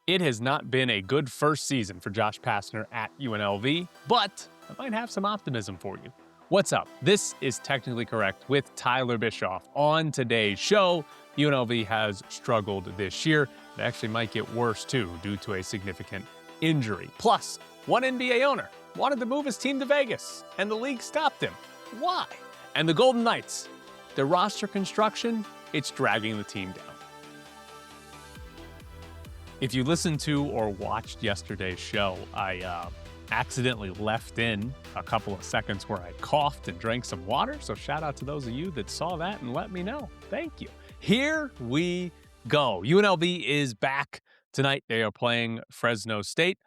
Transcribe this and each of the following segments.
It has not been a good first season for Josh Pastner at UNLV, but I might have some optimism for you. What's up? This is Technically Correct with Tyler Bischoff. On today's show, UNLV has struggled this year. It actually might get worse too due to a significant injury. Plus, one NBA owner wanted to move his team to Vegas, and the league stopped him. Why? And the Golden Knights, their roster construction, it's dragging the team down. If you listened to or watched yesterday's show, I accidentally left in a couple of seconds where I coughed and drank some water. So shout out to those of you that saw that and let me know. Thank you. Here we go. UNLV is back tonight. They are playing Fresno State.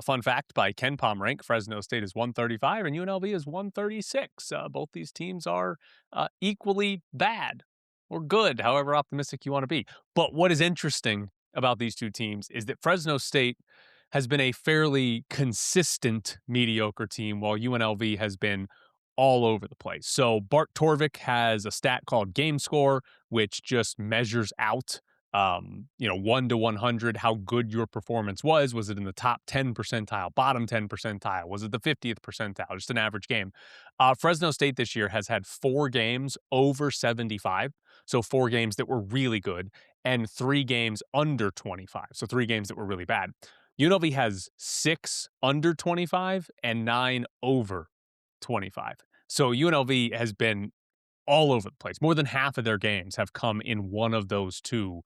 Fun fact by Ken Pomerank, Fresno State is 135 and UNLV is 136. Both these teams are equally bad or good, however optimistic you want to be. But what is interesting about these two teams is that Fresno State has been a fairly consistent mediocre team, while UNLV has been all over the place. So Bart Torvik has a stat called Game Score, which just measures out 1 to 100, how good your performance was. Was it in the top 10 percentile, bottom 10 percentile? Was it the 50th percentile? Just an average game. Fresno State this year has had 4 games over 75, so 4 games that were really good, and 3 games under 25, so 3 games that were really bad. UNLV has 6 under 25 and 9 over 25. So UNLV has been all over the place. More than half of their games have come in one of those two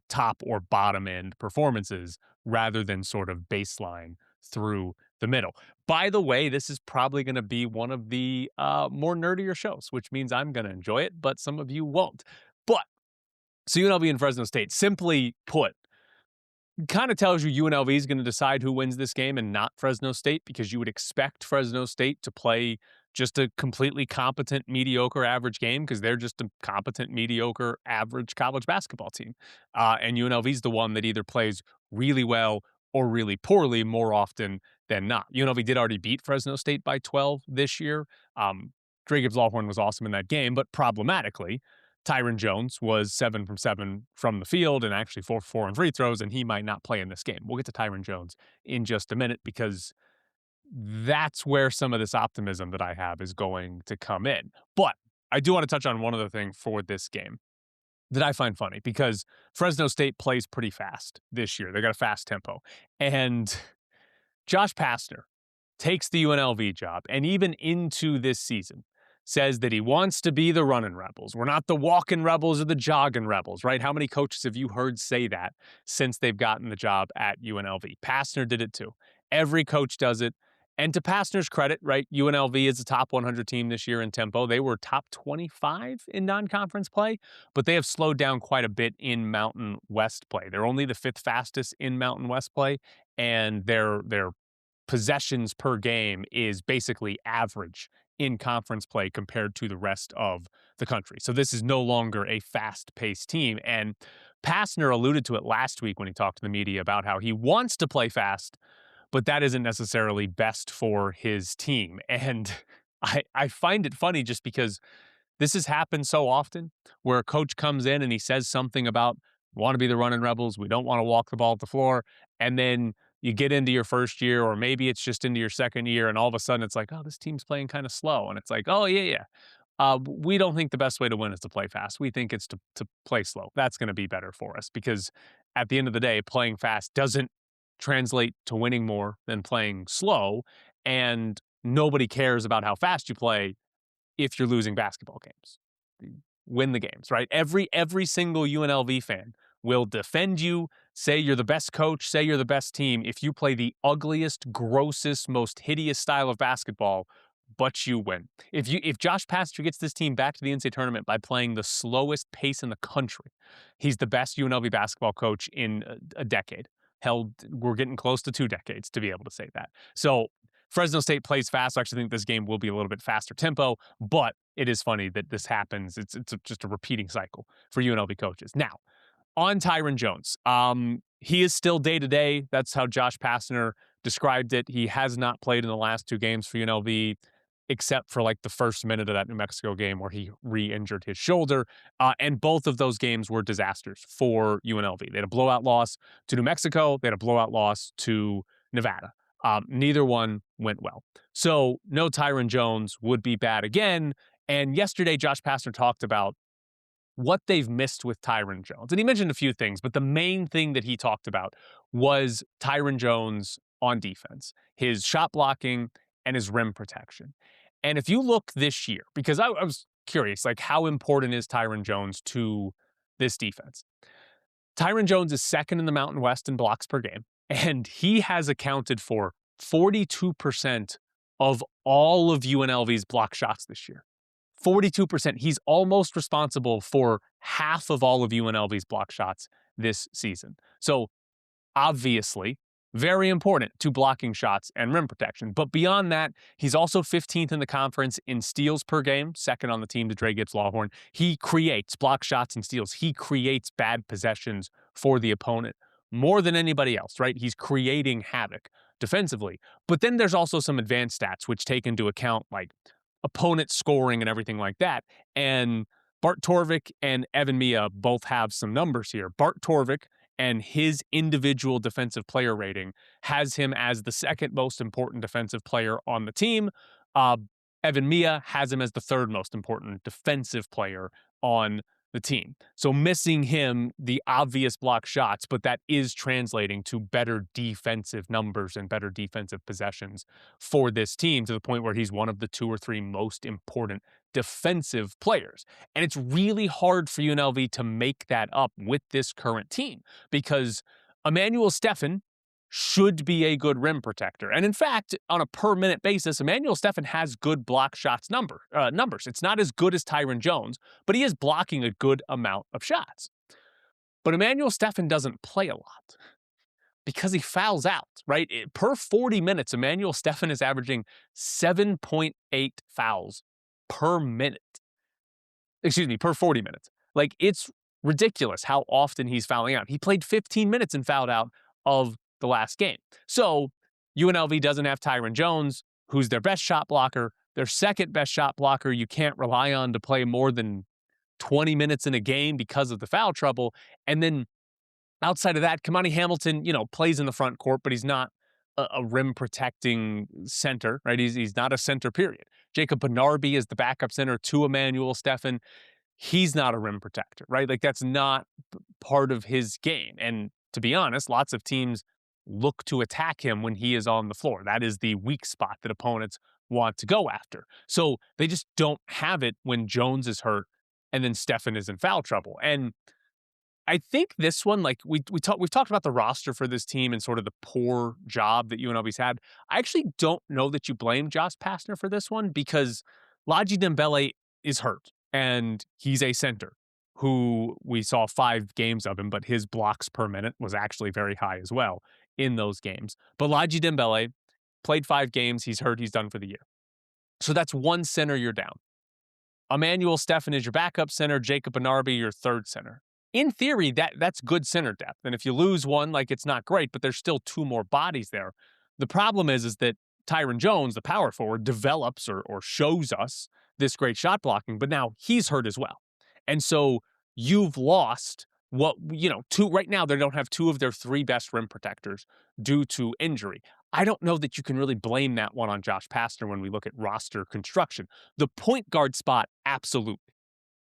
top or bottom end performances rather than sort of baseline through the middle. By the way, this is probably going to be one of the more nerdier shows, which means I'm going to enjoy it, but some of you won't. But so UNLV and Fresno State, simply put, kind of tells you UNLV is going to decide who wins this game and not Fresno State, because you would expect Fresno State to play just a completely competent, mediocre, average game because they're just a competent, mediocre, average college basketball team. And UNLV is the one that either plays really well or really poorly more often than not. UNLV did already beat Fresno State by 12 this year. Dre Gibbs-Lawhorn was awesome in that game, but problematically, Tyron Jones was 7 from 7 from the field and actually 4 for 4 in free throws, and he might not play in this game. We'll get to Tyron Jones in just a minute because that's where some of this optimism that I have is going to come in. But I do want to touch on one other thing for this game that I find funny, because Fresno State plays pretty fast this year. They got a fast tempo. And Josh Pastner takes the UNLV job, and even into this season says that he wants to be the Runnin' Rebels. We're not the walking rebels or the jogging rebels, right? How many coaches have you heard say that since they've gotten the job at UNLV? Pastner did it too. Every coach does it. And to Pastner's credit, right, UNLV is a top 100 team this year in tempo. They were top 25 in non-conference play, but they have slowed down quite a bit in Mountain West play. They're only the 5th fastest in Mountain West play, and their possessions per game is basically average in conference play compared to the rest of the country. So this is no longer a fast-paced team. And Pastner alluded to it last week when he talked to the media about how he wants to play fast, but that isn't necessarily best for his team. And I find it funny just because this has happened so often where a coach comes in and he says something about, we want to be the Runnin' Rebels, we don't want to walk the ball at the floor, and then you get into your first year, or maybe it's just into your second year, and all of a sudden it's like, oh, this team's playing kind of slow. And it's like, oh, yeah. We don't think the best way to win is to play fast. We think it's to play slow. That's going to be better for us, because at the end of the day, playing fast doesn't translate to winning more than playing slow, and nobody cares about how fast you play if you're losing basketball games. Win the games, right? Every single UNLV fan will defend you, say you're the best coach, say you're the best team if you play the ugliest, grossest, most hideous style of basketball, but you win. If Josh Pastner gets this team back to the NCAA tournament by playing the slowest pace in the country, he's the best UNLV basketball coach in a decade. Hell, we're getting close to 2 decades to be able to say that. So Fresno State plays fast. I actually think this game will be a little bit faster tempo, but it is funny that this happens. It's just a repeating cycle for UNLV coaches. Now, on Tyron Jones, he is still day-to-day. That's how Josh Pastner described it. He has not played in the last 2 games for UNLV. except for like the first minute of that New Mexico game where he re-injured his shoulder. And both of those games were disasters for UNLV. They had a blowout loss to New Mexico. They had a blowout loss to Nevada. Neither one went well. So no Tyron Jones would be bad again. And yesterday, Josh Pastner talked about what they've missed with Tyron Jones. And he mentioned a few things, but the main thing that he talked about was Tyron Jones on defense, his shot blocking and his rim protection. And if you look this year, because I was curious, like how important is Tyron Jones to this defense? Tyron Jones is second in the Mountain West in blocks per game, and he has accounted for 42% of all of UNLV's block shots this year. 42%. He's almost responsible for half of all of UNLV's block shots this season. So obviously, very important to blocking shots and rim protection. But beyond that, he's also 15th in the conference in steals per game, second on the team to Dre Gibbs-Lawhorn. He creates block shots and steals. He creates bad possessions for the opponent more than anybody else, right? He's creating havoc defensively. But then there's also some advanced stats which take into account like opponent scoring and everything like that. And Bart Torvik and Evan Mia both have some numbers here. Bart Torvik and his individual defensive player rating has him as the second most important defensive player on the team. Evan Mia has him as the third most important defensive player on the team. So missing him, the obvious block shots, but that is translating to better defensive numbers and better defensive possessions for this team to the point where he's one of the 2 or 3 most important defensive players. And it's really hard for UNLV to make that up with this current team because Emmanuel Stephan should be a good rim protector. And in fact, on a per minute basis, Emmanuel Stephan has good block shots numbers. It's not as good as Tyron Jones, but he is blocking a good amount of shots. But Emmanuel Stephan doesn't play a lot because he fouls out, right? Per 40 minutes, Emmanuel Stephan is averaging 7.8 fouls per minute. Per 40 minutes. Like, it's ridiculous how often he's fouling out. He played 15 minutes and fouled out of the last game. So UNLV doesn't have Tyron Jones, who's their best shot blocker, their second best shot blocker you can't rely on to play more than 20 minutes in a game because of the foul trouble. And then outside of that, Kamani Hamilton, plays in the front court, but he's not a rim protecting center, right? He's not a center, period. Jacob Benarby is the backup center to Emmanuel Stephan. He's not a rim protector, right? Like, that's not part of his game. And to be honest, lots of teams look to attack him when he is on the floor. That is the weak spot that opponents want to go after. So they just don't have it when Jones is hurt and then Stephan is in foul trouble. And I think this one, like we've talked about the roster for this team and sort of the poor job that UNLV's had. I actually don't know that you blame Josh Pastner for this one because Ladji Dembele is hurt and he's a center who we saw 5 games of him, but his blocks per minute was actually very high as well in those games. But Ladji Dembele played 5 games. He's hurt. He's done for the year. So that's one center you're down. Emmanuel Stephan is your backup center. Jacob Benarby, your third center. In theory, that's good center depth. And if you lose one, like, it's not great, but there's still 2 more bodies there. The problem is that Tyron Jones, the power forward, develops or shows us this great shot blocking, but now he's hurt as well. And so you've lost right now they don't have 2 of their 3 best rim protectors due to injury. I don't know that you can really blame that one on Josh Pastner when we look at roster construction. The point guard spot, absolutely.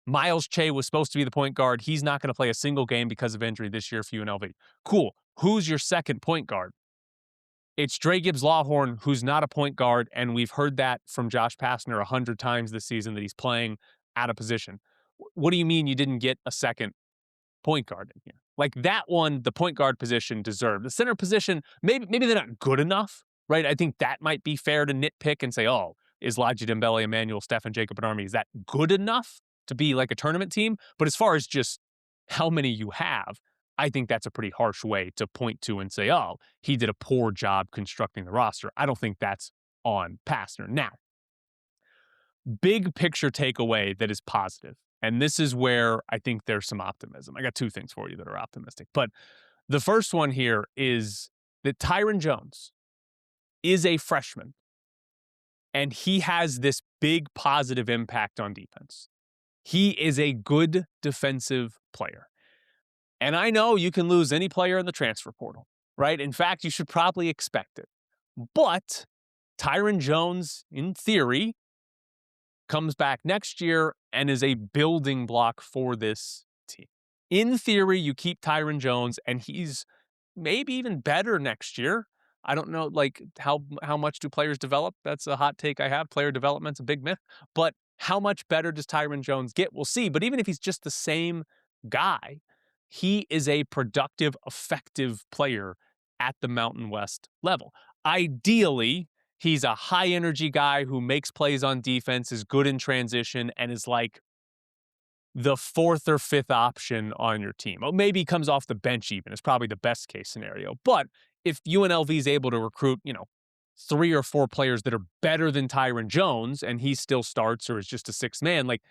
Miles Che was supposed to be the point guard. He's not going to play a single game because of injury this year for UNLV. Cool. Who's your second point guard? It's Dre Gibbs-Lawhorn, who's not a point guard, and we've heard that from Josh Pastner 100 times this season that he's playing out of position. What do you mean you didn't get a second point guard in here? Like, that one, the point guard position deserved. The center position, maybe they're not good enough, right? I think that might be fair to nitpick and say, oh, is Ladji Dembele, Emmanuel Stephan, Jacob Benarby, is that good enough to be like a tournament team? But as far as just how many you have, I think that's a pretty harsh way to point to and say, oh, he did a poor job constructing the roster. I don't think that's on Pastner. Now, big picture takeaway that is positive. And this is where I think there's some optimism. I got 2 things for you that are optimistic. But the first one here is that Tyron Jones is a freshman and he has this big positive impact on defense. He is a good defensive player. And I know you can lose any player in the transfer portal, right? In fact, you should probably expect it. But Tyron Jones, in theory, comes back next year and is a building block for this team. In theory, you keep Tyron Jones, and he's maybe even better next year. I don't know, like, how much do players develop? That's a hot take I have. Player development's a big myth. But how much better does Tyron Jones get? We'll see. But even if he's just the same guy, he is a productive, effective player at the Mountain West level. Ideally, he's a high-energy guy who makes plays on defense, is good in transition, and is like the fourth or fifth option on your team. Oh, maybe he comes off the bench even. It's probably the best case scenario. But if UNLV is able to recruit, 3 or 4 players that are better than Tyron Jones and he still starts or is just a sixth man, like,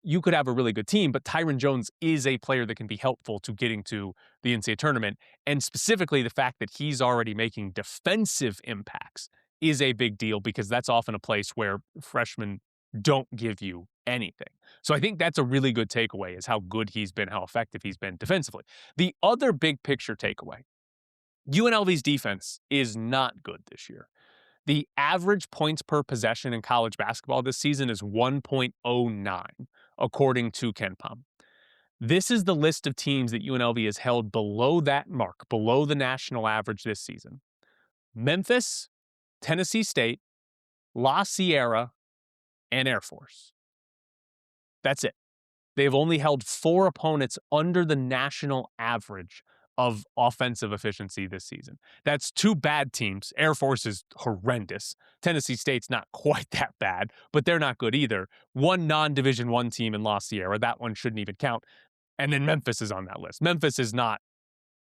you could have a really good team, but Tyron Jones is a player that can be helpful to getting to the NCAA tournament. And specifically, the fact that he's already making defensive impacts is a big deal because that's often a place where freshmen don't give you anything. So I think that's a really good takeaway, is how good he's been, how effective he's been defensively. The other big picture takeaway, UNLV's defense is not good this year. The average points per possession in college basketball this season is 1.09, according to KenPom. This is the list of teams that UNLV has held below that mark, below the national average this season: Memphis, Tennessee State, La Sierra, and Air Force. That's it. They've only held 4 opponents under the national average of offensive efficiency this season. That's 2 bad teams. Air Force is horrendous. Tennessee State's not quite that bad, but they're not good either. 1 non-Division I team in La Sierra, that one shouldn't even count. And then Memphis is on that list. Memphis is not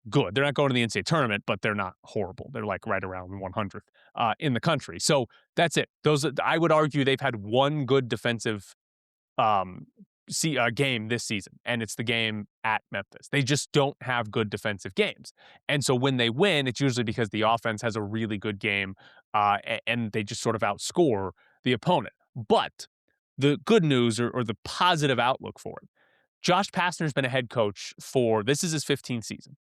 good. They're not going to the NCAA tournament, but they're not horrible. They're like right around 100th in the country. So that's it. I would argue they've had 1 good defensive game this season, and it's the game at Memphis. They just don't have good defensive games. And so when they win, it's usually because the offense has a really good game and they just sort of outscore the opponent. But the good news or the positive outlook for it, Josh Pastner's been a head coach this is his 15th season.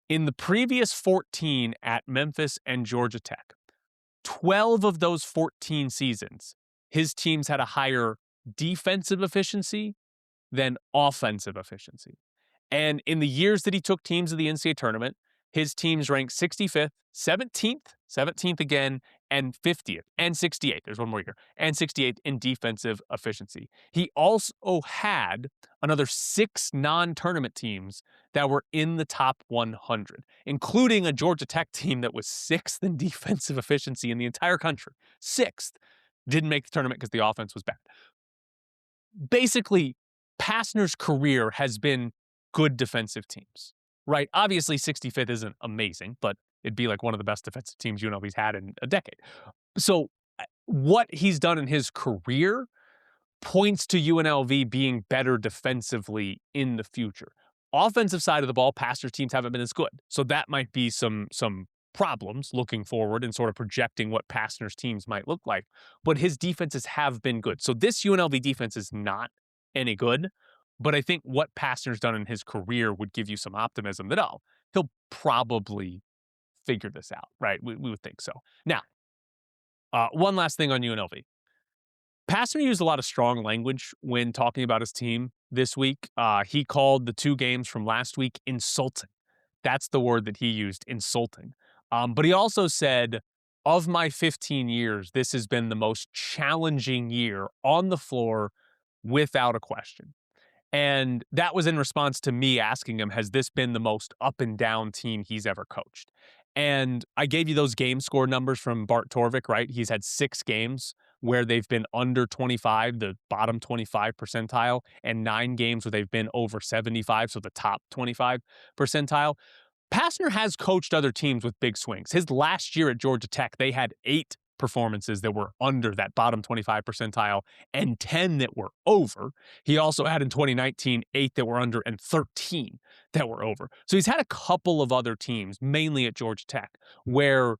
In the previous 14 at Memphis and Georgia Tech, 12 of those 14 seasons, his teams had a higher defensive efficiency than offensive efficiency. And in the years that he took teams to the NCAA tournament, his teams ranked 65th, 17th again, and 50th, and 68th. There's one more year, and 68th in defensive efficiency. He also had another 6 non-tournament teams that were in the top 100, including a Georgia Tech team that was 6th in defensive efficiency in the entire country. 6th. Didn't make the tournament because the offense was bad. Basically, Pastner's career has been good defensive teams, right? Obviously, 65th isn't amazing, but it'd be like one of the best defensive teams UNLV's had in a decade. So what he's done in his career points to UNLV being better defensively in the future. Offensive side of the ball, Pastner's teams haven't been as good. So that might be some problems looking forward and sort of projecting what Pastner's teams might look like. But his defenses have been good. So this UNLV defense is not any good, but I think what Pastner's done in his career would give you some optimism that, he'll probably figure this out, right? We would think so. Now, one last thing on UNLV. Pastner used a lot of strong language when talking about his team this week. He called the 2 games from last week insulting. That's the word that he used, insulting. But he also said, of my 15 years, this has been the most challenging year on the floor without a question. And that was in response to me asking him, has this been the most up and down team he's ever coached? And I gave you those game score numbers from Bart Torvik, right? He's had 6 games where they've been under 25, the bottom 25 percentile, and 9 games where they've been over 75, so the top 25 percentile. Pastner has coached other teams with big swings. His last year at Georgia Tech, they had 8 performances that were under that bottom 25 percentile and 10 that were over. He also had in 2019 8 that were under and 13 that were over. So he's had a couple of other teams, mainly at Georgia Tech, where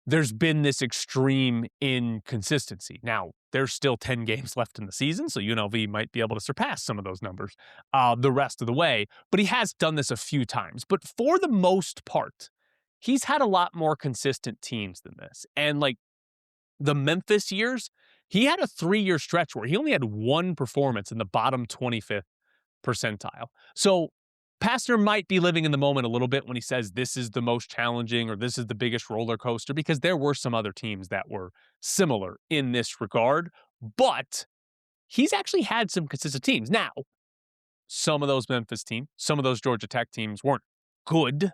there's been this extreme inconsistency. Now, there's still 10 games left in the season, so UNLV might be able to surpass some of those numbers the rest of the way. But he has done this a few times. But for the most part, he's had a lot more consistent teams than this. And like the Memphis years, he had a 3-year stretch where he only had one performance in the bottom 25th percentile. So Pastner might be living in the moment a little bit when he says this is the most challenging or this is the biggest roller coaster, because there were some other teams that were similar in this regard. But he's actually had some consistent teams. Now, some of those Memphis teams, some of those Georgia Tech teams weren't good,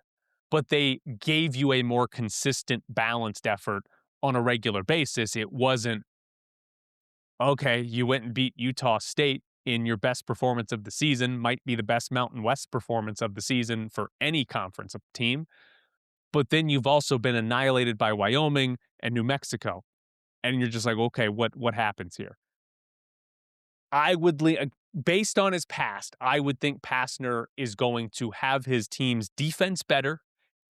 but they gave you a more consistent, balanced effort on a regular basis. It wasn't, okay, you went and beat Utah State in your best performance of the season, might be the best Mountain West performance of the season for any conference team. But then you've also been annihilated by Wyoming and New Mexico. And you're just like, okay, what happens here? I would, based on his past, I would think Pastner is going to have his team's defense better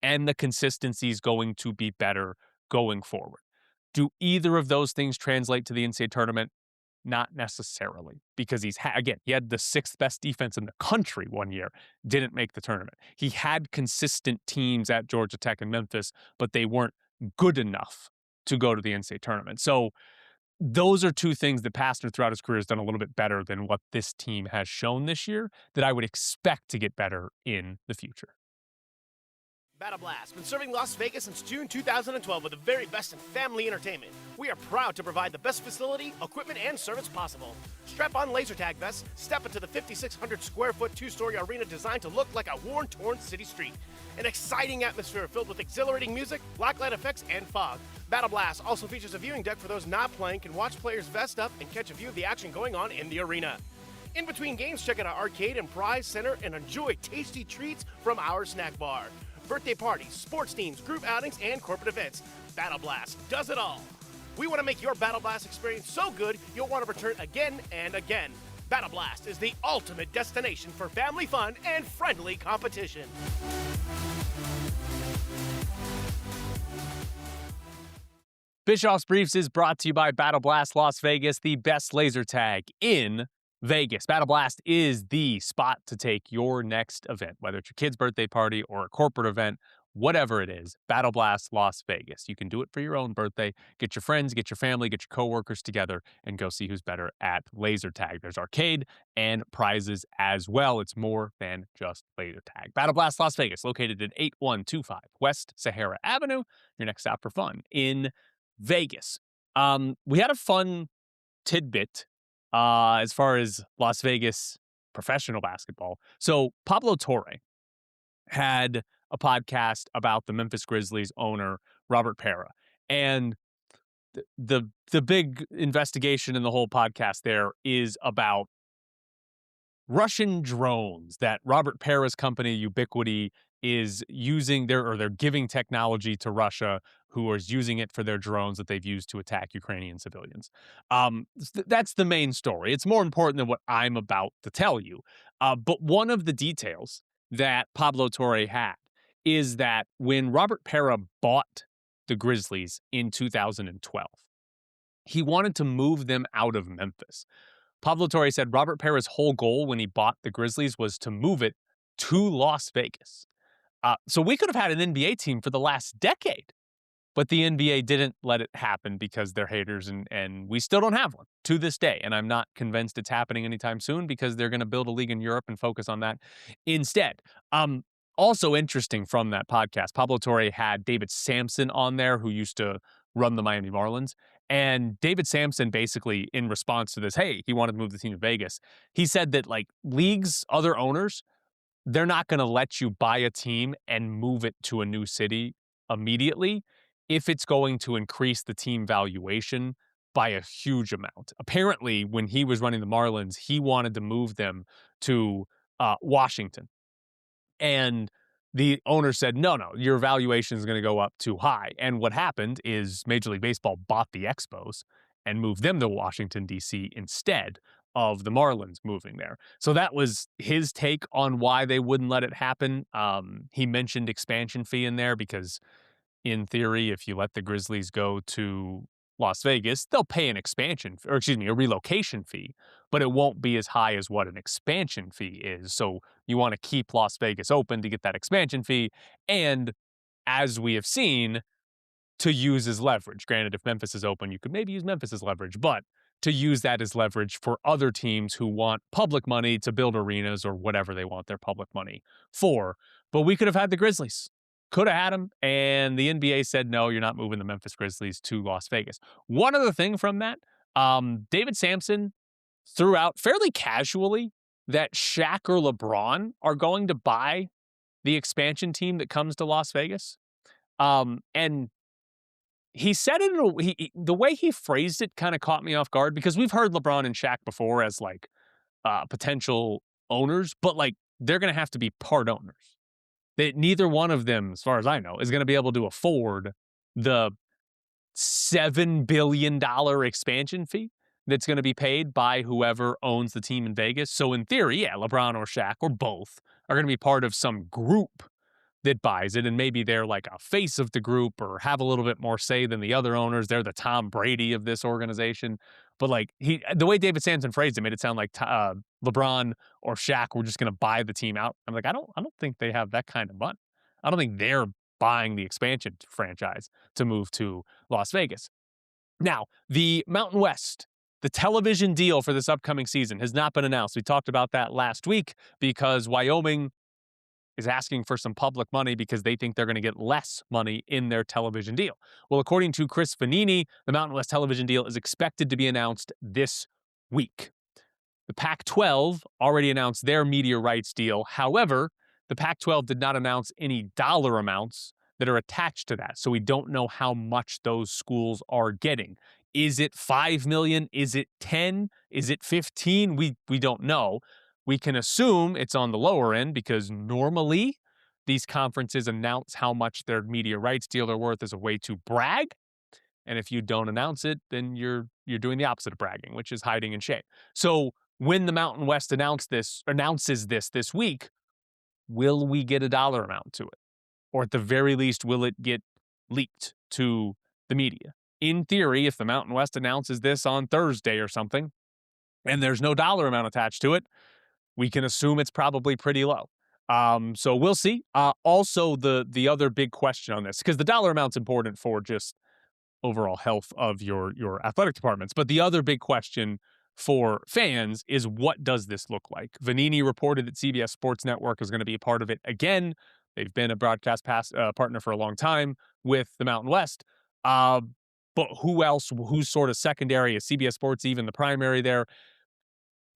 and the consistency is going to be better going forward. Do either of those things translate to the NCAA tournament? Not necessarily, because he had the 6th best defense in the country one year, didn't make the tournament. He had consistent teams at Georgia Tech and Memphis, but they weren't good enough to go to the NCAA tournament. So those are two things that Pastner throughout his career has done a little bit better than what this team has shown this year that I would expect to get better in the future. Battle Blast, been serving Las Vegas since June 2012 with the very best in family entertainment. We are proud to provide the best facility, equipment, and service possible. Strap on laser tag vests, step into the 5,600 square foot 2-story arena designed to look like a worn, torn city street. An exciting atmosphere filled with exhilarating music, blacklight effects, and fog. Battle Blast also features a viewing deck for those not playing can watch players vest up and catch a view of the action going on in the arena. In between games, check out our arcade and prize center and enjoy tasty treats from our snack bar. Birthday parties, sports teams, group outings, and corporate events. Battle Blast does it all. We want to make your Battle Blast experience so good you'll want to return again and again. Battle Blast is the ultimate destination for family fun and friendly competition. Bischoff's Briefs is brought to you by Battle Blast Las Vegas, the best laser tag in Vegas. Battle Blast is the spot to take your next event, whether it's your kid's birthday party or a corporate event, whatever it is. Battle Blast Las Vegas. You can do it for your own birthday. Get your friends, get your family, get your coworkers together, and go see who's better at laser tag. There's arcade and prizes as well. It's more than just laser tag. Battle Blast Las Vegas, located at 8125 West Sahara Avenue. Your next stop for fun in Vegas. We had a fun tidbit as far as Las Vegas professional basketball. So Pablo Torre had a podcast about the Memphis Grizzlies owner, Robert Pera. And the big investigation in the whole podcast there is about Russian drones that Robert Pera's company, Ubiquity, is using. They're giving technology to Russia, who is using it for their drones that they've used to attack Ukrainian civilians. That's the main story. It's more important than what I'm about to tell you. But one of the details that Pablo Torre had is that when Robert Pera bought the Grizzlies in 2012, he wanted to move them out of Memphis. Pablo Torre said Robert Pera's whole goal when he bought the Grizzlies was to move it to Las Vegas. So we could have had an NBA team for the last decade, but the NBA didn't let it happen because they're haters, and we still don't have one to this day. And I'm not convinced it's happening anytime soon because they're going to build a league in Europe and focus on that instead. Also interesting from that podcast, Pablo Torre had David Sampson on there, who used to run the Miami Marlins. And David Sampson basically, in response to this, hey, he wanted to move the team to Vegas. He said that like leagues, other owners, they're not going to let you buy a team and move it to a new city immediately if it's going to increase the team valuation by a huge amount. Apparently, when he was running the Marlins, he wanted to move them to Washington. And the owner said, no, your valuation is going to go up too high. And what happened is Major League Baseball bought the Expos and moved them to Washington, D.C. instead of the Marlins moving there. So that was his take on why they wouldn't let it happen. He mentioned expansion fee in there because in theory, if you let the Grizzlies go to Las Vegas, they'll pay an expansion, or excuse me, a relocation fee, but it won't be as high as what an expansion fee is. So you want to keep Las Vegas open to get that expansion fee. And as we have seen, to use as leverage. Granted, if Memphis is open, you could maybe use Memphis as leverage, but to use that as leverage for other teams who want public money to build arenas or whatever they want their public money for. But we could have had the Grizzlies. Could have had them, and the NBA said, no, you're not moving the Memphis Grizzlies to Las Vegas. One other thing from that, David Sampson threw out fairly casually that Shaq or LeBron are going to buy the expansion team that comes to Las Vegas. And he said it in the way he phrased it kind of caught me off guard because we've heard LeBron and Shaq before as like potential owners, but like they're going to have to be part owners. That neither one of them, as far as I know, is going to be able to afford the $7 billion expansion fee that's going to be paid by whoever owns the team in Vegas. So in theory, yeah, LeBron or Shaq or both are going to be part of some group that buys it, and maybe they're like a face of the group or have a little bit more say than the other owners. They're the Tom Brady of this organization. But like the way David Sampson phrased it made it sound like LeBron or Shaq were just going to buy the team out. I'm like, I don't think they have that kind of money. I don't think they're buying the expansion franchise to move to Las Vegas. Now, the Mountain West, the television deal for this upcoming season has not been announced. We talked about that last week because Wyoming is asking for some public money because they think they're going to get less money in their television deal. Well, according to Chris Vanini, the Mountain West television deal is expected to be announced this week. The Pac-12 already announced their media rights deal. However, the Pac-12 did not announce any dollar amounts that are attached to that. So we don't know how much those schools are getting. Is it 5 million? Is it 10? Is it 15? We don't know. We can assume it's on the lower end because normally these conferences announce how much their media rights deal are worth as a way to brag. And if you don't announce it, then you're doing the opposite of bragging, which is hiding in shame. So when the Mountain West announces this week, will we get a dollar amount to it? Or at the very least, will it get leaked to the media? In theory, if the Mountain West announces this on Thursday or something, and there's no dollar amount attached to it, we can assume it's probably pretty low. So we'll see. Also, the other big question on this, because the dollar amount's important for just overall health of your athletic departments. But the other big question for fans is, what does this look like? Vanini reported that CBS Sports Network is going to be a part of it again. They've been a broadcast partner for a long time with the Mountain West. But who else? Who's sort of secondary? Is CBS Sports even the primary there?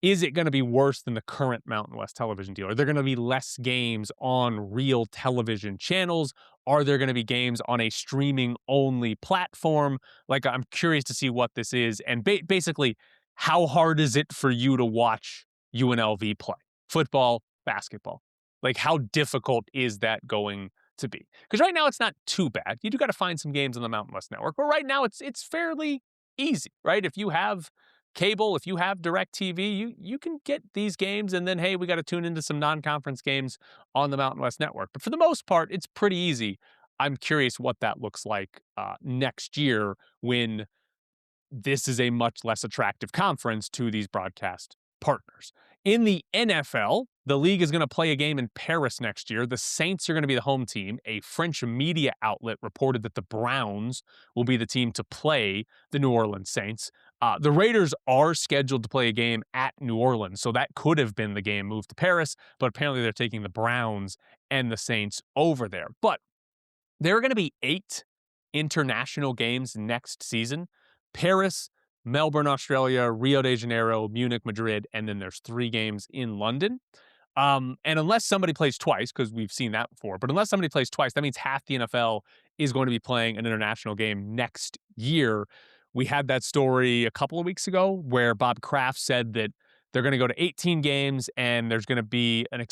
Is it going to be worse than the current Mountain West television deal? Are there going to be less games on real television channels? Are there going to be games on a streaming-only platform? Like, I'm curious to see what this is. And basically, how hard is it for you to watch UNLV play? Football, basketball. Like, how difficult is that going to be? Because right now, it's not too bad. You do got to find some games on the Mountain West Network. But right now, it's fairly easy, right? If you have cable, if you have DirecTV, you can get these games, and then, hey, we got to tune into some non-conference games on the Mountain West Network. But for the most part, it's pretty easy. I'm curious what that looks like next year when this is a much less attractive conference to these broadcast partners. In the NFL, the league is going to play a game in Paris next year. The Saints are going to be the home team. A French media outlet reported that the Browns will be the team to play the New Orleans Saints. The Raiders are scheduled to play a game at New Orleans, so that could have been the game moved to Paris, but apparently they're taking the Browns and the Saints over there. But there are going to be 8 international games next season. Paris, Melbourne, Australia, Rio de Janeiro, Munich, Madrid, and then there's 3 games in London. And unless somebody plays twice, because we've seen that before, but unless somebody plays twice, that means half the NFL is going to be playing an international game next year. We had that story a couple of weeks ago where Bob Kraft said that they're going to go to 18 games and there's going to be an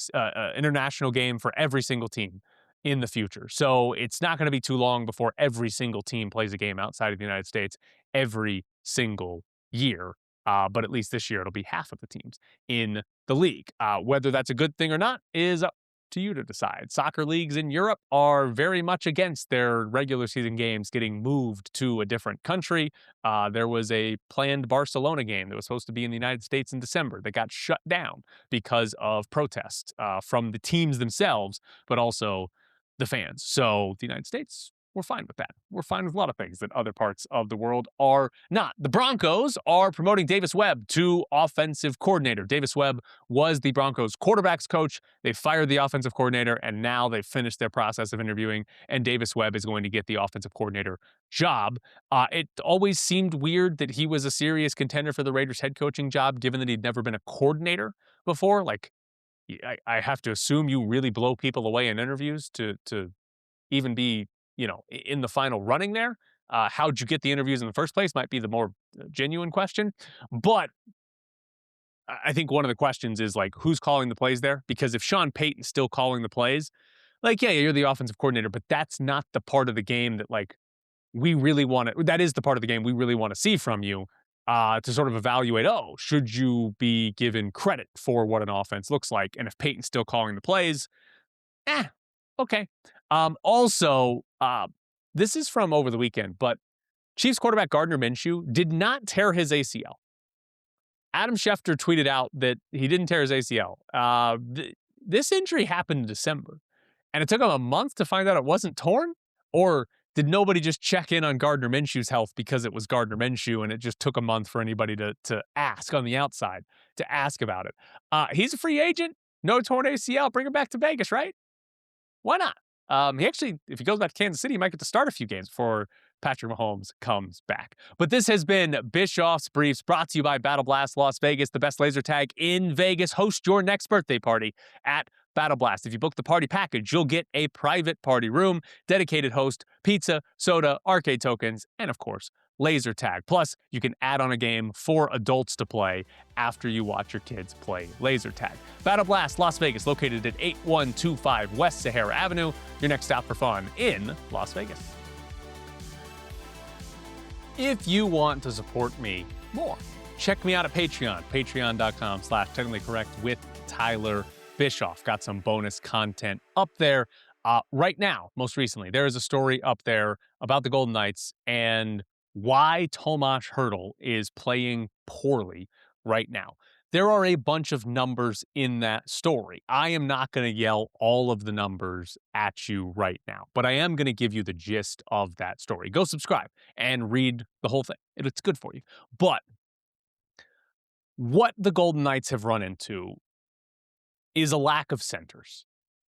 international game for every single team in the future. So it's not going to be too long before every single team plays a game outside of the United States every single year. But at least this year, it'll be half of the teams in the league. Whether that's a good thing or not is to you to decide. Soccer leagues in Europe are very much against their regular season games getting moved to a different country. There was a planned Barcelona game that was supposed to be in the United States in December that got shut down because of protests from the teams themselves, but also the fans. So the United States, we're fine with that. We're fine with a lot of things that other parts of the world are not. The Broncos are promoting Davis Webb to offensive coordinator. Davis Webb was the Broncos quarterbacks coach. They fired the offensive coordinator, and now they've finished their process of interviewing, and Davis Webb is going to get the offensive coordinator job. It always seemed weird that he was a serious contender for the Raiders head coaching job, given that he'd never been a coordinator before. Like, I have to assume you really blow people away in interviews to even be, in the final running there. How'd you get the interviews in the first place might be the more genuine question. But I think one of the questions is, like, who's calling the plays there? Because if Sean Payton's still calling the plays, like, yeah, you're the offensive coordinator, but that's not the part of the game that, like, we really want to, that is the part of the game we really want to see from you to sort of evaluate, should you be given credit for what an offense looks like? And if Peyton's still calling the plays, okay. Also, this is from over the weekend, but Chiefs quarterback Gardner Minshew did not tear his ACL. Adam Schefter tweeted out that he didn't tear his ACL. This injury happened in December, and it took him a month to find out it wasn't torn? Or did nobody just check in on Gardner Minshew's health because it was Gardner Minshew, and it just took a month for anybody to ask on the outside, to ask about it? He's a free agent, no torn ACL, bring him back to Vegas, right? Why not? He actually, if he goes back to Kansas City, he might get to start a few games before Patrick Mahomes comes back. But this has been Bischoff's Briefs, brought to you by Battle Blast Las Vegas, the best laser tag in Vegas. Host your next birthday party at Battle Blast. If you book the party package, you'll get a private party room, dedicated host, pizza, soda, arcade tokens, and of course, laser tag. Plus, you can add on a game for adults to play after you watch your kids play laser tag. Battle Blast Las Vegas, located at 8125 West Sahara Avenue, your next stop for fun in Las Vegas. If you want to support me more, check me out at Patreon, patreon.com/technicallycorrect with Tyler Bischoff. Got some bonus content up there. Right now, most recently, there is a story up there about the Golden Knights and why Tomas Hertl is playing poorly right now. There are a bunch of numbers in that story. I am not going to yell all of the numbers at you right now, but I am going to give you the gist of that story. Go subscribe and read the whole thing. It's good for you. But what the Golden Knights have run into is a lack of centers,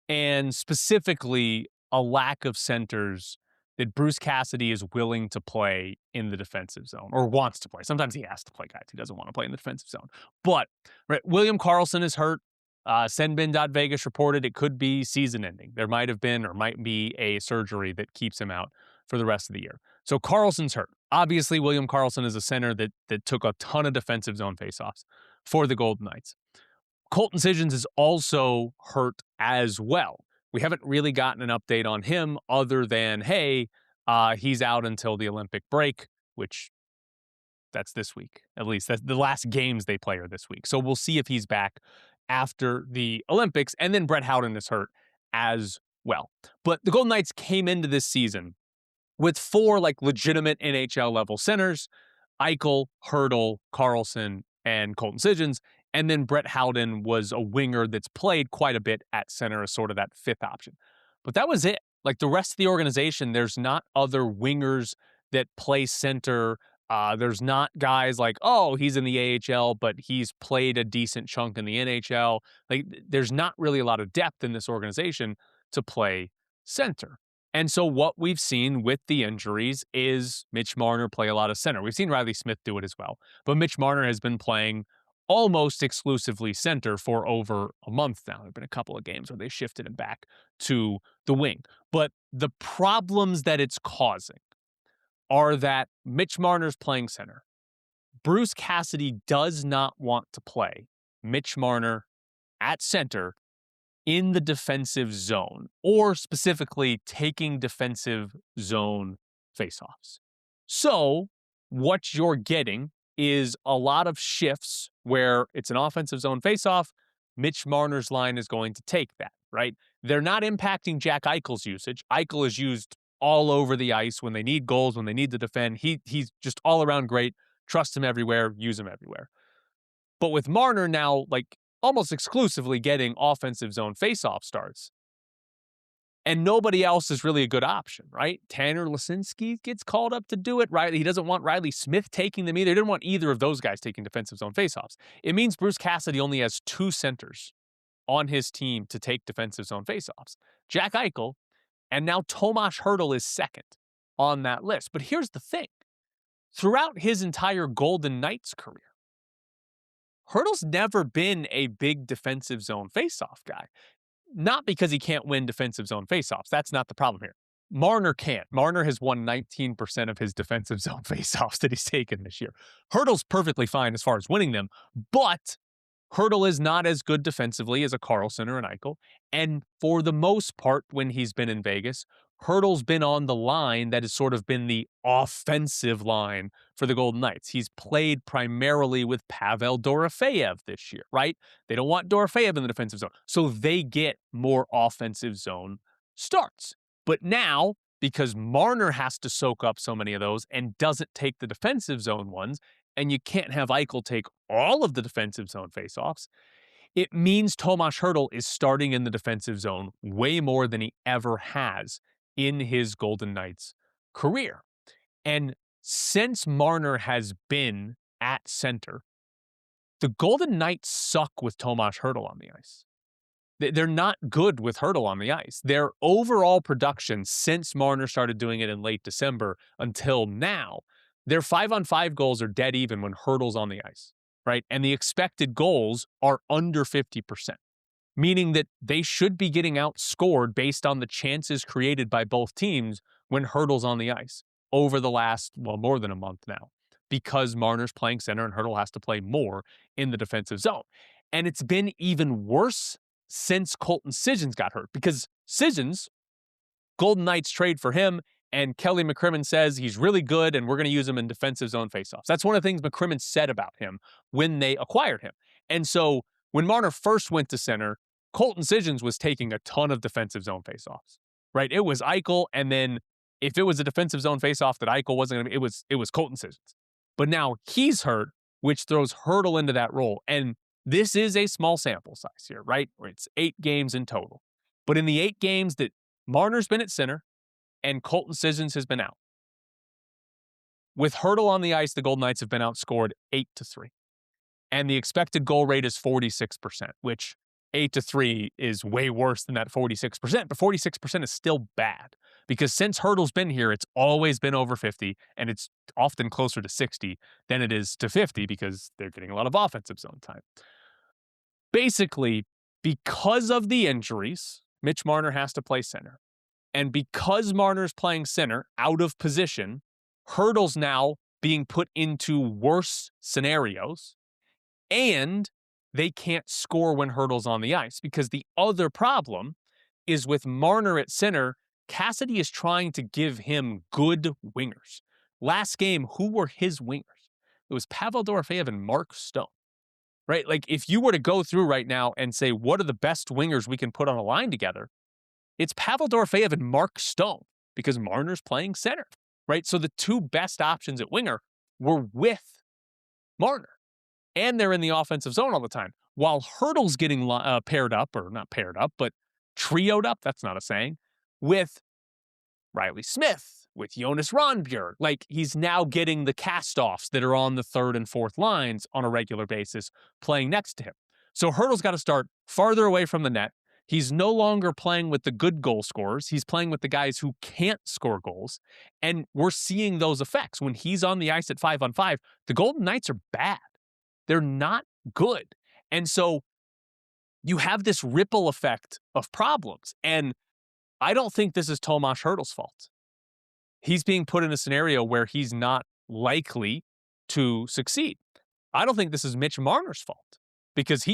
and specifically a lack of centers that Bruce Cassidy is willing to play in the defensive zone, or wants to play. Sometimes he has to play guys he doesn't want to play in the defensive zone. But William Karlsson is hurt. Senbin.Vegas reported it could be season ending. There might have been or might be a surgery that keeps him out for the rest of the year. So Karlsson's hurt. Obviously, William Karlsson is a center that took a ton of defensive zone faceoffs for the Golden Knights. Colton Sissons is also hurt as well. We haven't really gotten an update on him other than, hey, he's out until the Olympic break, which that's this week. At least that's the last games they play are this week. So we'll see if he's back after the Olympics. And then Brett Howden is hurt as well. But the Golden Knights came into this season with 4 legitimate NHL level centers: Eichel, Hertl, Karlsson, and Colton Sissons. And then Brett Howden was a winger that's played quite a bit at center as sort of that 5th option. But that was it. The rest of the organization, there's not other wingers that play center. There's not guys like, he's in the AHL, but he's played a decent chunk in the NHL. There's not really a lot of depth in this organization to play center. And so what we've seen with the injuries is Mitch Marner play a lot of center. We've seen Riley Smith do it as well. But Mitch Marner has been playing almost exclusively center for over a month now. There have been a couple of games where they shifted him back to the wing. But the problems that it's causing are that Mitch Marner's playing center. Bruce Cassidy does not want to play Mitch Marner at center in the defensive zone, or specifically taking defensive zone faceoffs. So what you're getting is a lot of shifts where it's an offensive zone faceoff. Mitch Marner's line is going to take that, right? They're not impacting Jack Eichel's usage. Eichel is used all over the ice when they need goals, when they need to defend. He's just all around great. Trust him everywhere, use him everywhere. But with Marner now, like, almost exclusively getting offensive zone faceoff starts, and nobody else is really a good option, right? Tanner Lisinski gets called up to do it. He doesn't want Riley Smith taking them either. He didn't want either of those guys taking defensive zone faceoffs. It means Bruce Cassidy only has 2 centers on his team to take defensive zone faceoffs. Jack Eichel, and now Tomas Hertl is second on that list. But here's the thing. Throughout his entire Golden Knights career, Hertl's never been a big defensive zone faceoff guy. Not because he can't win defensive zone faceoffs. That's not the problem here. Marner can't. Marner has won 19% of his defensive zone faceoffs that he's taken this year. Hertl's perfectly fine as far as winning them, but Hertl is not as good defensively as a Karlsson or an Eichel. And for the most part, when he's been in Vegas, Hertl's been on the line that has sort of been the offensive line for the Golden Knights. He's played primarily with Pavel Dorofeyev this year, right? They don't want Dorofeyev in the defensive zone, so they get more offensive zone starts. But now, because Marner has to soak up so many of those and doesn't take the defensive zone ones, and you can't have Eichel take all of the defensive zone faceoffs, it means Tomas Hertl is starting in the defensive zone way more than he ever has in his Golden Knights career. And since Marner has been at center, the Golden Knights suck with Tomas Hertl on the ice. They're not good with Hertl on the ice. Their overall production since Marner started doing it in late December until now, their 5-on-5 goals are dead even when Hertl's on the ice, right? And the expected goals are under 50%, meaning that they should be getting outscored based on the chances created by both teams when Hertl's on the ice over the last, more than a month now, because Marner's playing center and Hertl has to play more in the defensive zone. And it's been even worse since Colton Sissons got hurt, because Sissons, Golden Knights trade for him, and Kelly McCrimmon says he's really good and we're going to use him in defensive zone faceoffs. That's one of the things McCrimmon said about him when they acquired him. And so when Marner first went to center, Colton Sissons was taking a ton of defensive zone faceoffs, right? It was Eichel, and then if it was a defensive zone faceoff that Eichel wasn't going to, it was Colton Sissons. But now he's hurt, which throws Hertl into that role. And this is a small sample size here, right? Where it's 8 games in total. But in the 8 games that Marner's been at center and Colton Sissons has been out, with Hertl on the ice, the Golden Knights have been outscored 8-3. And the expected goal rate is 46%, which 8-3 is way worse than that 46%, but 46% is still bad because since Hertl's been here, it's always been over 50, and it's often closer to 60 than it is to 50 because they're getting a lot of offensive zone time. Basically, because of the injuries, Mitch Marner has to play center. And because Marner's playing center out of position, Hertl's now being put into worse scenarios, and they can't score when Hertl's on the ice, because the other problem is with Marner at center, Cassidy is trying to give him good wingers. Last game, who were his wingers? It was Pavel Dorofeyev and Mark Stone, right? Like, if you were to go through right now and say, what are the best wingers we can put on a line together? It's Pavel Dorofeyev and Mark Stone, because Marner's playing center, right? So the 2 best options at winger were with Marner, and they're in the offensive zone all the time. While Hertl's getting paired up, or not paired up, but trioed up, that's not a saying, with Riley Smith, with Jonas Rondbjerg. Like, he's now getting the cast-offs that are on the 3rd and 4th lines on a regular basis playing next to him. So Hertl's got to start farther away from the net. He's no longer playing with the good goal scorers. He's playing with the guys who can't score goals. And we're seeing those effects. When he's on the ice at 5-on-5, the Golden Knights are bad. They're not good. And so you have this ripple effect of problems. And I don't think this is Tomas Hertl's fault. He's being put in a scenario where he's not likely to succeed. I don't think this is Mitch Marner's fault, because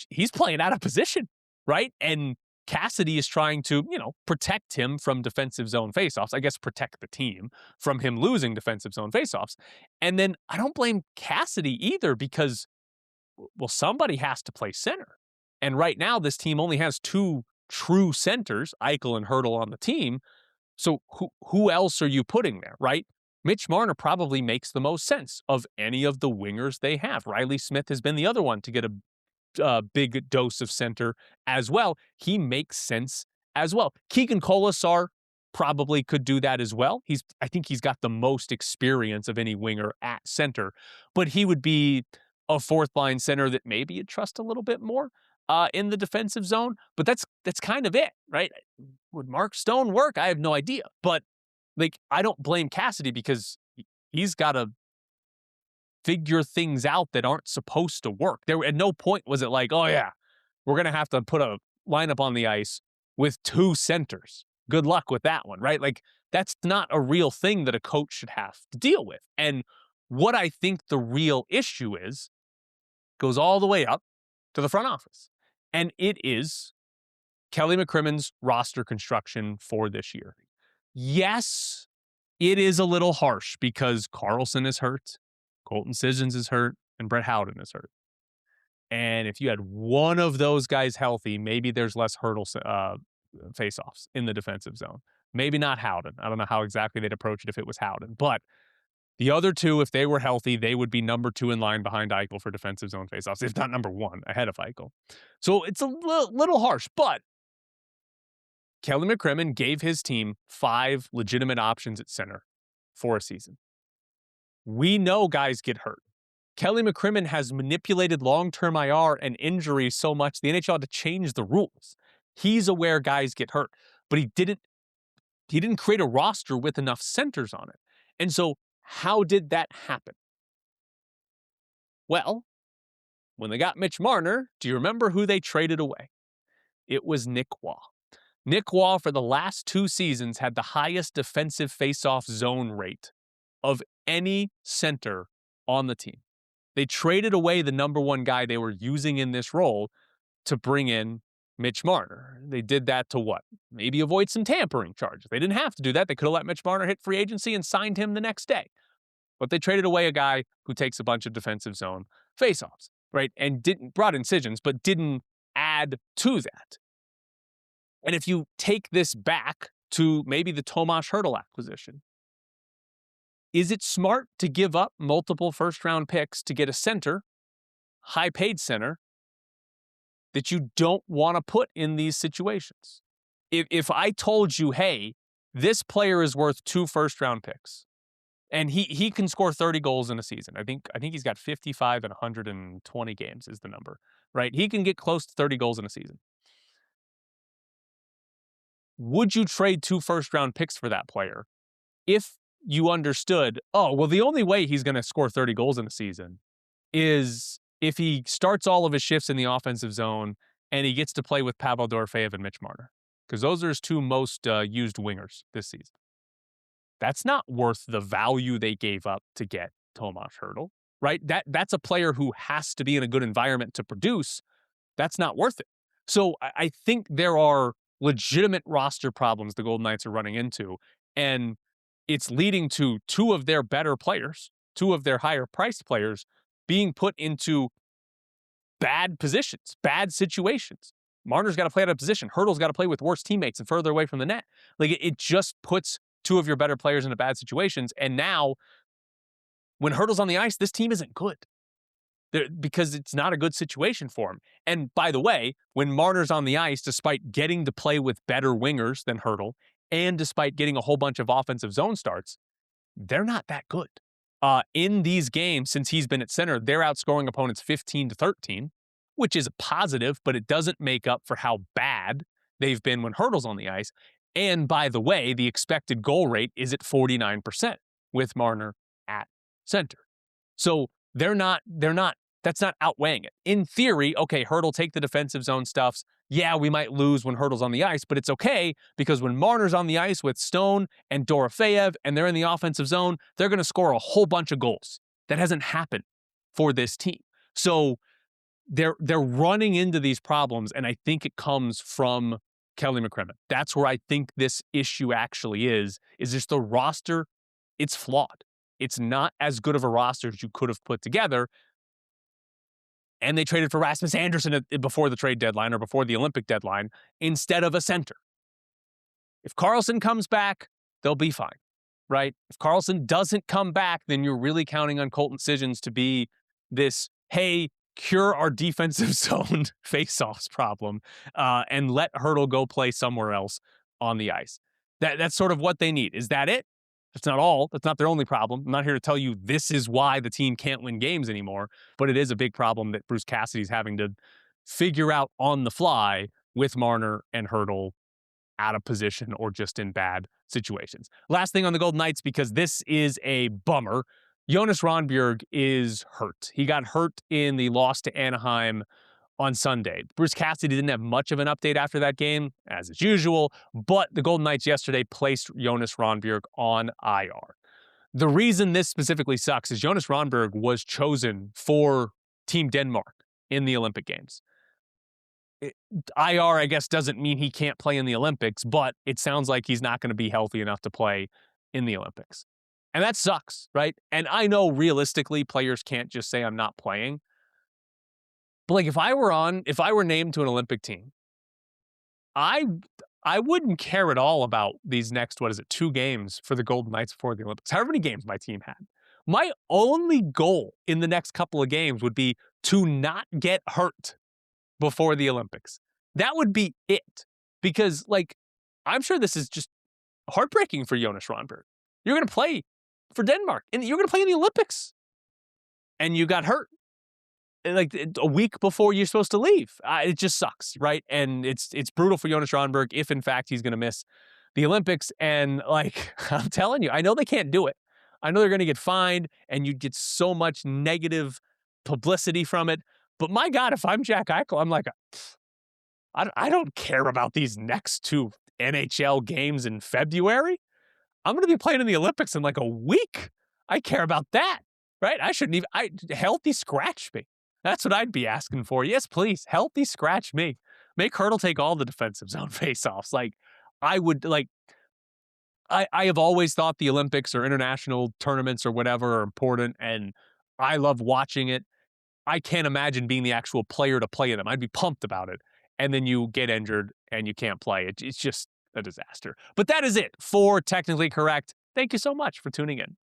he's playing out of position, right? And Cassidy is trying to, protect him from defensive zone faceoffs. I guess protect the team from him losing defensive zone faceoffs. And then I don't blame Cassidy either, because, well, somebody has to play center. And right now, this team only has 2 true centers, Eichel and Hertl on the team. So who else are you putting there, right? Mitch Marner probably makes the most sense of any of the wingers they have. Riley Smith has been the other one to get a big dose of center as well. He makes sense as well. Keegan Colasar probably could do that as well. I think he's got the most experience of any winger at center, but he would be a fourth line center that maybe you'd trust a little bit more in the defensive zone. But that's kind of it, right? Would Mark Stone work? I have no idea. But like, I don't blame Cassidy because he's got to figure things out that aren't supposed to work. There at no point was it like, oh yeah, we're gonna have to put a lineup on the ice with two centers. Good luck with that one, right? Like, that's not a real thing that a coach should have to deal with. And what I think the real issue is goes all the way up to the front office. And it is Kelly McCrimmon's roster construction for this year. Yes, it is a little harsh because Carlson is hurt, Colton Sissons is hurt, and Brett Howden is hurt. And if you had one of those guys healthy, maybe there's less Hertl faceoffs in the defensive zone. Maybe not Howden. I don't know how exactly they'd approach it if it was Howden. But the other two, if they were healthy, they would be number 2 in line behind Eichel for defensive zone faceoffs, if not number 1 ahead of Eichel. So it's a little harsh, but Kelly McCrimmon gave his team 5 legitimate options at center for a season. We know guys get hurt. Kelly McCrimmon has manipulated long-term IR and injuries so much the NHL had to change the rules. He's aware guys get hurt, but he didn't create a roster with enough centers on it. And so how did that happen? Well, when they got Mitch Marner, do you remember who they traded away? It was Nick Waugh. Nick Waugh, for the last 2 seasons, had the highest defensive faceoff zone rate of any center on the team. They traded away the number 1 guy they were using in this role to bring in Mitch Marner. They did that to what? Maybe avoid some tampering charges. They didn't have to do that. They could have let Mitch Marner hit free agency and signed him the next day. But they traded away a guy who takes a bunch of defensive zone faceoffs, right? And brought in Sissons, but didn't add to that. And if you take this back to maybe the Tomas Hertl acquisition, is it smart to give up multiple first-round picks to get a center, high-paid center, that you don't want to put in these situations? If I told you, hey, this player is worth 2 first-round picks, and he can score 30 goals in a season. I think he's got 55 and 120 games is the number, right? He can get close to 30 goals in a season. Would you trade 2 first-round picks for that player if you understood, oh, well, the only way he's going to score 30 goals in a season is if he starts all of his shifts in the offensive zone and he gets to play with Pavel Dorofeyev and Mitch Marner, because those are his 2 most used wingers this season. That's not worth the value they gave up to get Tomas Hertl, right? That's a player who has to be in a good environment to produce. That's not worth it. So I think there are legitimate roster problems the Golden Knights are running into, and it's leading to 2 of their better players, 2 of their higher priced players being put into bad positions, bad situations. Marner's got to play out of position. Hertl's got to play with worse teammates and further away from the net. Like, it just puts 2 of your better players into bad situations. And now, when Hertl's on the ice, this team isn't good. Because it's not a good situation for him. And by the way, when Marner's on the ice, despite getting to play with better wingers than Hertl, and despite getting a whole bunch of offensive zone starts, they're not that good. In these games, since he's been at center, they're outscoring opponents 15-13, which is a positive, but it doesn't make up for how bad they've been when Hertl's on the ice. And by the way, the expected goal rate is at 49% with Marner at center. So that's not outweighing it. In theory, okay, Hertl, take the defensive zone stuffs. Yeah, we might lose when Hertl's on the ice, but it's okay because when Marner's on the ice with Stone and Dorofeyev and they're in the offensive zone, they're going to score a whole bunch of goals. That hasn't happened for this team. So they're running into these problems, and I think it comes from Kelly McCrimmon. That's where I think this issue actually is just the roster. It's flawed. It's not as good of a roster as you could have put together. And they traded for Rasmus Anderson before the trade deadline or before the Olympic deadline instead of a center. If Karlsson comes back, they'll be fine, right? If Karlsson doesn't come back, then you're really counting on Colton Sissons to be this, hey, cure our defensive zone faceoffs problem and let Hertl go play somewhere else on the ice. That's sort of what they need. Is that it? That's not all. That's not their only problem. I'm not here to tell you this is why the team can't win games anymore, but it is a big problem that Bruce Cassidy's having to figure out on the fly with Marner and Hertl out of position or just in bad situations. Last thing on the Golden Knights, because this is a bummer, Jonas Rondbjerg is hurt. He got hurt in the loss to Anaheim on Sunday. Bruce Cassidy didn't have much of an update after that game, as is usual, but the Golden Knights yesterday placed Jonas Rondbjerg on IR. The reason this specifically sucks is Jonas Rondbjerg was chosen for Team Denmark in the Olympic Games. IR, I guess, doesn't mean he can't play in the Olympics, but it sounds like he's not going to be healthy enough to play in the Olympics. And that sucks, right? And I know realistically players can't just say I'm not playing. But like if I were named to an Olympic team, I wouldn't care at all about these next, 2 games for the Golden Knights before the Olympics. However many games my team had. My only goal in the next couple of games would be to not get hurt before the Olympics. That would be it. Because, I'm sure this is just heartbreaking for Jonas Rondbjerg. You're going to play for Denmark, and you're going to play in the Olympics. And you got hurt, a week before you're supposed to leave. It just sucks, right? And it's brutal for Jonas Rondbjerg if, in fact, he's going to miss the Olympics. And, I'm telling you, I know they can't do it. I know they're going to get fined, and you'd get so much negative publicity from it. But my God, if I'm Jack Eichel, I'm like, I don't care about these next 2 NHL games in February. I'm going to be playing in the Olympics in a week. I care about that, right? I shouldn't even, healthy scratch me. That's what I'd be asking for. Yes, please, healthy scratch me. Make Hertl take all the defensive zone faceoffs. I have always thought the Olympics or international tournaments or whatever are important, and I love watching it. I can't imagine being the actual player to play in them. I'd be pumped about it. And then you get injured and you can't play. It's just a disaster. But that is it for Technically Correct. Thank you so much for tuning in.